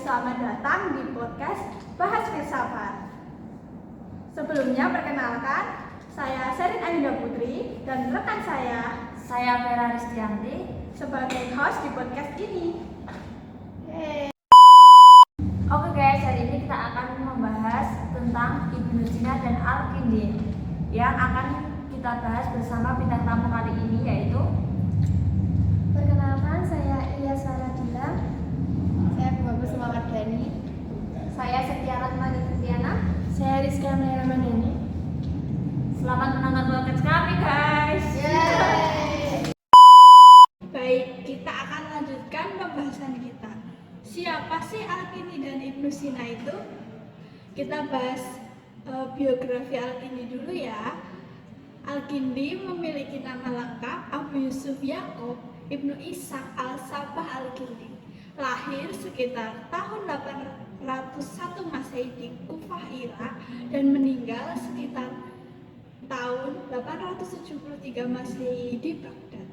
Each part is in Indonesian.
selamat datang di podcast Bahas Filsafat. Sebelumnya perkenalkan, saya Sherin Ainda Putri dan rekan saya Vera Ristianti sebagai host di podcast ini. Oke guys, hari ini kita akan membahas tentang Ibnu Sina dan Al-Kindi yang akan kita bahas bersama bintang tamu kali ini, yaitu perkenalkan, saya Iyas Faradila. Saya Bagus Mawardani. saya Setia Rahmani Tiana. Saya Rizka Maya Ramadhani. Selamat menonton podcast kami guys. Baik, kita akan lanjutkan pembahasan kita. Siapa sih Al-Kindi dan Ibnu Sina itu? Kita bahas biografi Al-Kindi dulu ya. Al-Kindi memiliki nama lengkap Abu Yusuf Yaqub Ibnu Ishaq Al-Sabah Al-Kindi. Lahir sekitar tahun 801 Masehi di Kufah, Irak, dan meninggal sekitar tahun 873 Masehi di Baghdad.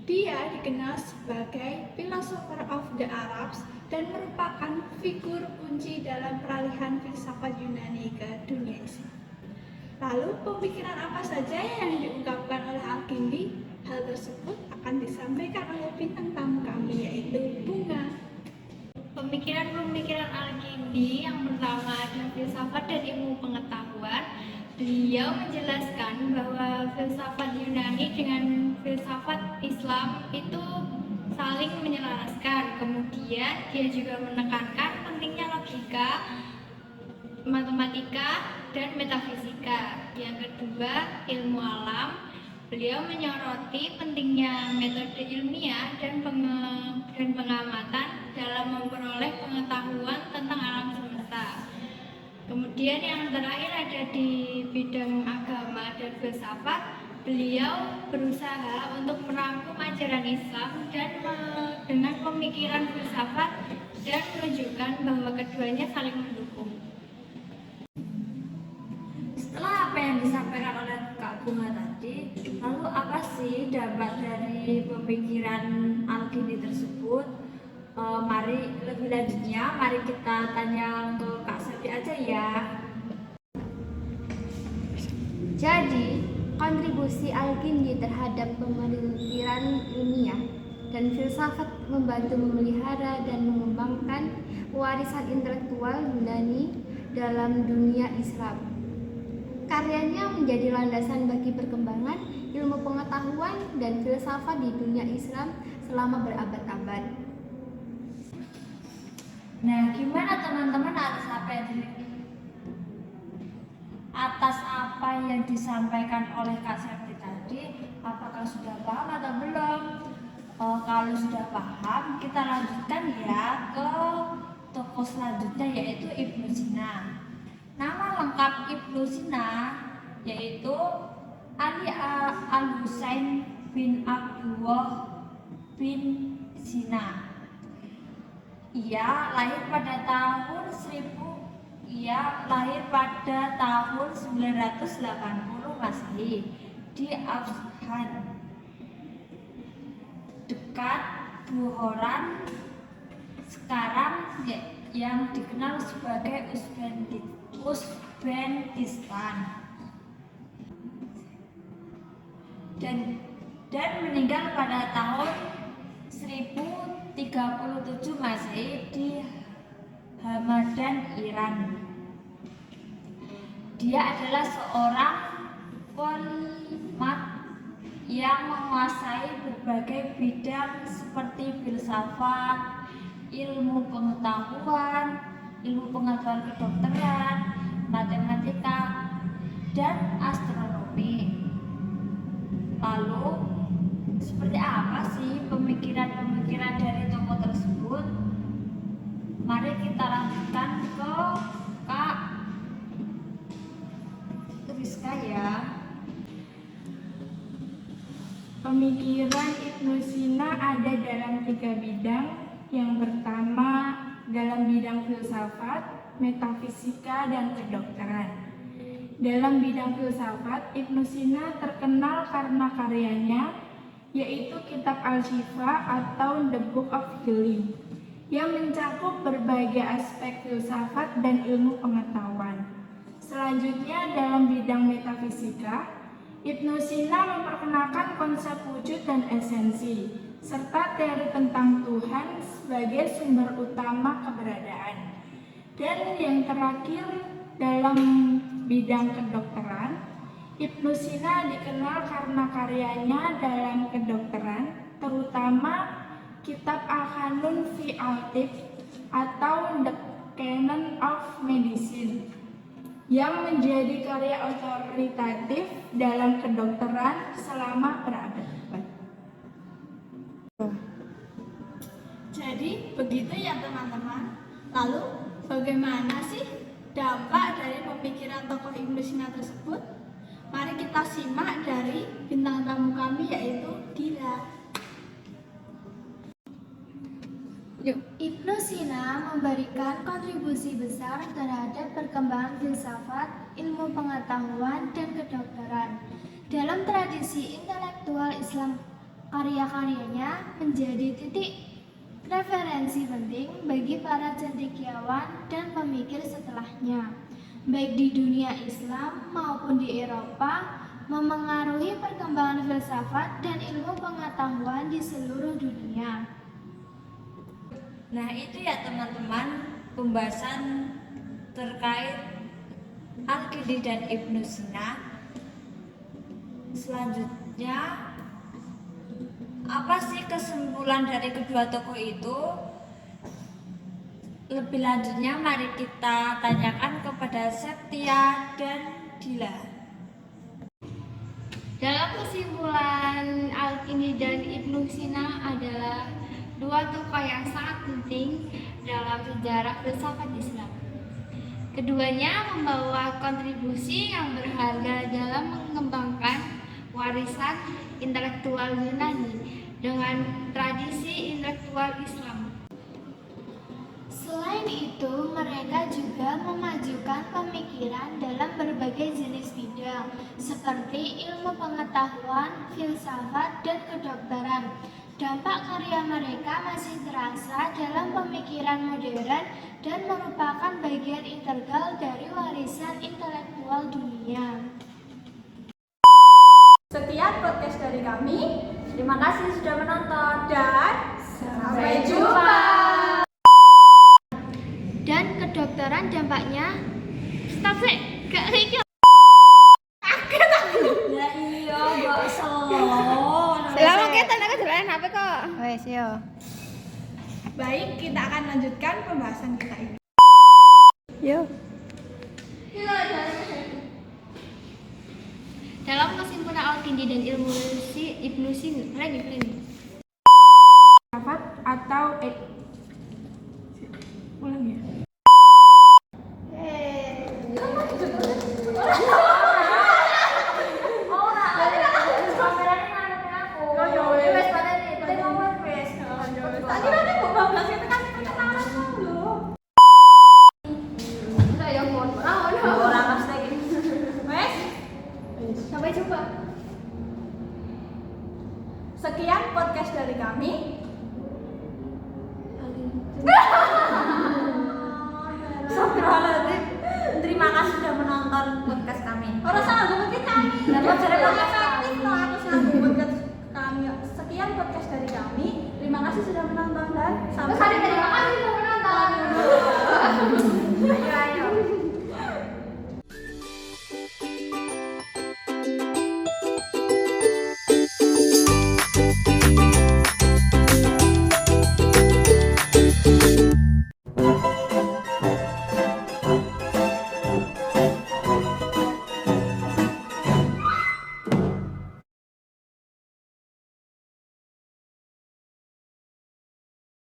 Dia dikenal sebagai philosopher of the Arabs dan merupakan figur kunci dalam peralihan filsafat Yunani ke dunia Islam. Lalu pemikiran apa saja yang diungkapkan oleh Al-Kindi? Hal tersebut akan disampaikan oleh bintang tamu kami, yaitu Bunga. Pemikiran-pemikiran Al-Kindi yang pertama adalah filsafat dan ilmu pengetahuan. Beliau menjelaskan bahwa filsafat Yunani dengan filsafat Islam itu saling menyelaraskan. Kemudian dia juga menekankan pentingnya logika, matematika, dan metafisika. Yang kedua, ilmu alam. Beliau menyoroti pentingnya metode ilmiah dan pengamatan dalam memperoleh pengetahuan tentang alam semesta. Kemudian yang terakhir ada di bidang agama dan filsafat. Beliau berusaha untuk merangkum ajaran Islam dan dengan pemikiran filsafat dan menunjukkan bahwa keduanya saling mendukung. Setelah apa yang disampaikan oleh Kak Bunga tadi, lalu apa sih dampak dari pemikiran Al-Kindi tersebut? Mari lebih lanjutnya, mari kita tanya ke Kak Septi aja ya. Jadi, kontribusi Al-Kindi terhadap pemikiran ilmiah dan filsafat membantu memelihara dan mengembangkan warisan intelektual Yunani dalam dunia Islam. Karyanya menjadi landasan bagi perkembangan ilmu pengetahuan dan filsafat di dunia Islam selama berabad-abad. Nah, gimana teman-teman atas apa yang disampaikan oleh Kak Septi tadi? Apakah sudah paham atau belum? Kalau sudah paham, kita lanjutkan ya ke tokoh selanjutnya, yaitu Ibnu Sina. Nama lengkap Ibnu Sina yaitu Ali Al-Husain bin Abdullah bin Sina. Ia lahir pada tahun 980 Masehi di Asfahan, dekat Buhoran sekarang yang dikenal sebagai Uzbekistan, dan meninggal pada tahun 1037 Masehi di Hamadan, Iran. Dia adalah seorang polimat yang menguasai berbagai bidang seperti filsafat, ilmu pengetahuan kedokteran, matematika, dan astronomi. Lalu, seperti apa sih pemikiran-pemikiran dari tokoh tersebut? Mari kita lanjutkan ke Kak Rizka ya. Pemikiran Ibnu Sina ada dalam 3 bidang. Yang pertama dalam bidang filsafat, metafisika, dan kedokteran. Dalam bidang filsafat, Ibnu Sina terkenal karena karyanya, yaitu kitab Al-Shifa atau The Book of Healing, yang mencakup berbagai aspek filsafat dan ilmu pengetahuan. Selanjutnya dalam bidang metafisika, Ibnu Sina memperkenalkan konsep wujud dan esensi, serta teori tentang Tuhan sebagai sumber utama keberadaan. Dan yang terakhir dalam bidang kedokteran, Ibnu Sina dikenal karena karyanya dalam kedokteran, terutama kitab Al-Qanun fi al-Tibb atau The Canon of Medicine yang menjadi karya otoritatif dalam kedokteran selama berabad-abad. Jadi begitu ya teman-teman. Lalu bagaimana sih dampak dari pemikiran tokoh Ibnu Sina tersebut? Mari kita simak dari bintang tamu kami yaitu Dila. Ibnu Sina memberikan kontribusi besar terhadap perkembangan filsafat, ilmu pengetahuan, dan kedokteran. Dalam tradisi intelektual Islam, karya-karyanya menjadi titik referensi penting bagi para cendekiawan dan pemikir setelahnya, baik di dunia Islam maupun di Eropa, memengaruhi perkembangan filsafat dan ilmu pengetahuan di seluruh dunia. Nah itu ya teman-teman pembahasan terkait Al-Kindi dan Ibnu Sina. Selanjutnya, apa sih kesimpulan dari kedua tokoh itu? Lebih lanjutnya mari kita tanyakan kepada Septia dan Dila. Dalam kesimpulan, Al-Kindi dan Ibnu Sina adalah dua tokoh yang sangat penting dalam sejarah filsafat Islam. Keduanya membawa kontribusi yang berharga dalam mengembangkan warisan intelektual Yunani dengan tradisi intelektual Islam. Selain itu, mereka juga memajukan pemikiran dalam berbagai jenis bidang, seperti ilmu pengetahuan, filsafat, dan kedokteran. Dampak karya mereka masih terasa dalam pemikiran modern dan merupakan bagian integral dari warisan intelektual dunia. Sekian podcast dari kami. Terima kasih sudah menonton Dan sampai jumpa. Dan kedokteran dampaknya, stop sih, gak rikyo. Ya iya, gak slow. Lama kita nak jalan apa kok? Wes yo. Baik, kita akan lanjutkan pembahasan kita ini. Yo. Dalam kesimpulan Al-Kindi dan Ibnu Sina, Filsafat atau ulang ya. Sampai jumpa. Sekian podcast dari kami. Astagfirullahaladzim. Terima kasih sudah menonton podcast kami. Orang salah gue kami. Dapat